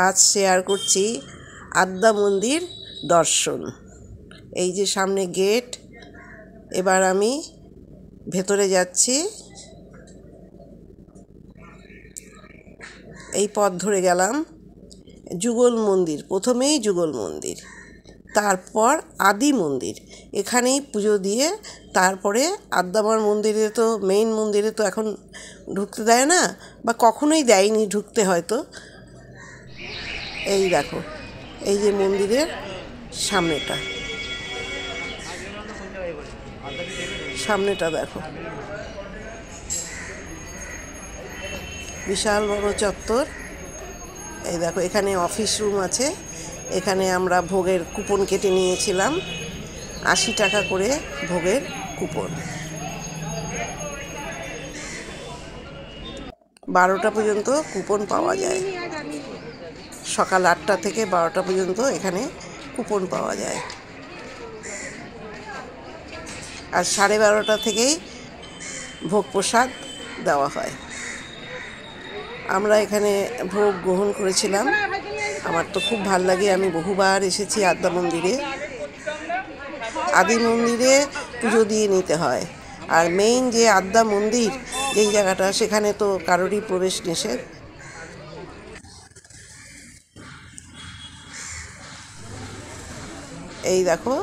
আজ শেয়ার করছি আদ্যা মন্দির দর্শন। এই যে সামনে গেট, এবার আমি ভেতরে যাচ্ছি। এই পথ ধরে গেলাম যুগল মন্দির, প্রথমেই যুগল মন্দির, তারপর আদি মন্দির। এখানেই পুজো দিয়ে তারপরে আদ্যামার মন্দিরে, তো মেইন মন্দিরে তো এখন ঢুকতে দেয় না, বা কখনোই দেয়নি ঢুকতে হয়তো। এই দেখো, এই যে মন্দিরের সামনেটা দেখো, বিশাল বড় চত্বর। এই দেখো, এখানে অফিস রুম আছে। এখানে আমরা ভোগের কুপন কেটে নিয়েছিলাম, 80 টাকা করে ভোগের কুপন। 12টা পর্যন্ত কুপন পাওয়া যায়। সকাল 8টা থেকে 12টা পর্যন্ত এখানে কুপন পাওয়া যায়। আর 12:30টা থেকেই ভোগ প্রসাদ দেওয়া হয়। আমরা এখানে ভোগ গ্রহণ করেছিলাম। আমার তো খুব ভাল লাগে, আমি বহুবার এসেছি আদ্যা মন্দিরে। আদি মন্দিরে পুজো দিয়ে নিতে হয়, আর মেইন যে আদ্যা মন্দির যেই জায়গাটা, সেখানে তো কারোরই প্রবেশ নিষেধ। এই দেখো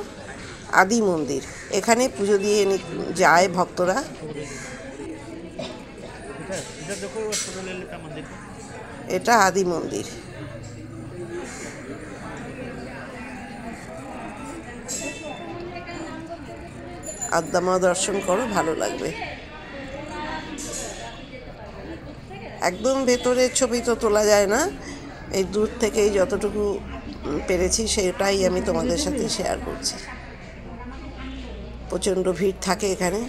আদি মন্দির, এখানে পুজো দিয়ে যায় ভক্তরা। এটা আদি মন্দির। আদ্যামা দর্শন করো, ভালো লাগবে। একদম ভেতরের ছবি তো তোলা যায় না, এই দূর থেকেই যতটুকু পেরেছি সেটাই আমি তোমাদের সাথে শেয়ার করছি। প্রচণ্ড ভিড় থাকে এখানে।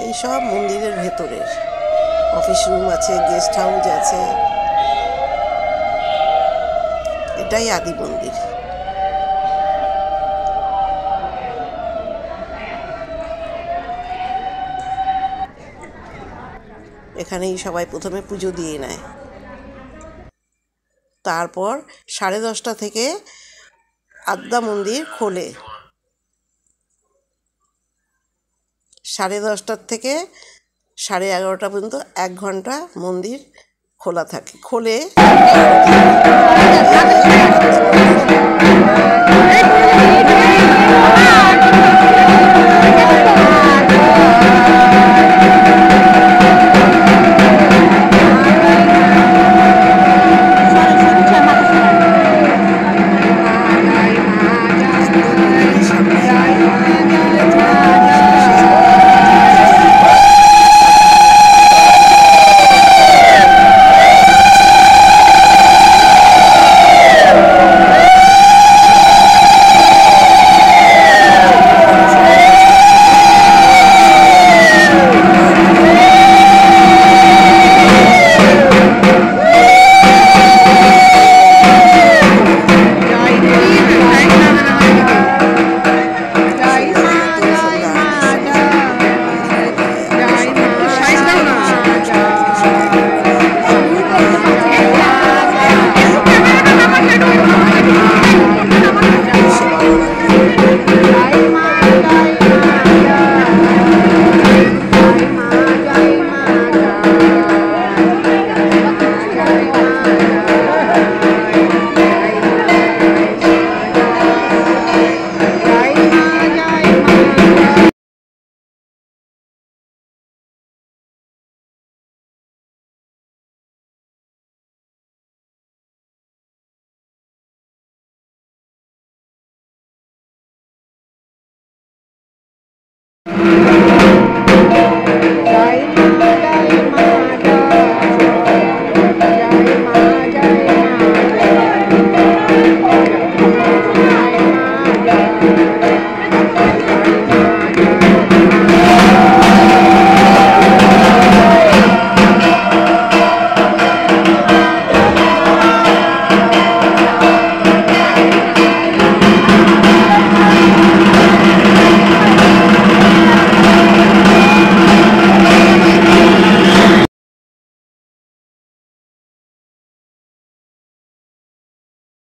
এই সব মন্দিরের ভেতরের অফিস রুম আছে, গেস্ট হাউস আছে। এটাই আদি মন্দির। এখানেই সবাই প্রথমে পুজো দিয়ে নেয়, তারপর 10:30টা থেকে আদ্যা মন্দির খোলে। 10:30টার থেকে 11:30টা পর্যন্ত 1 ঘন্টা মন্দির খোলা থাকে। খোলে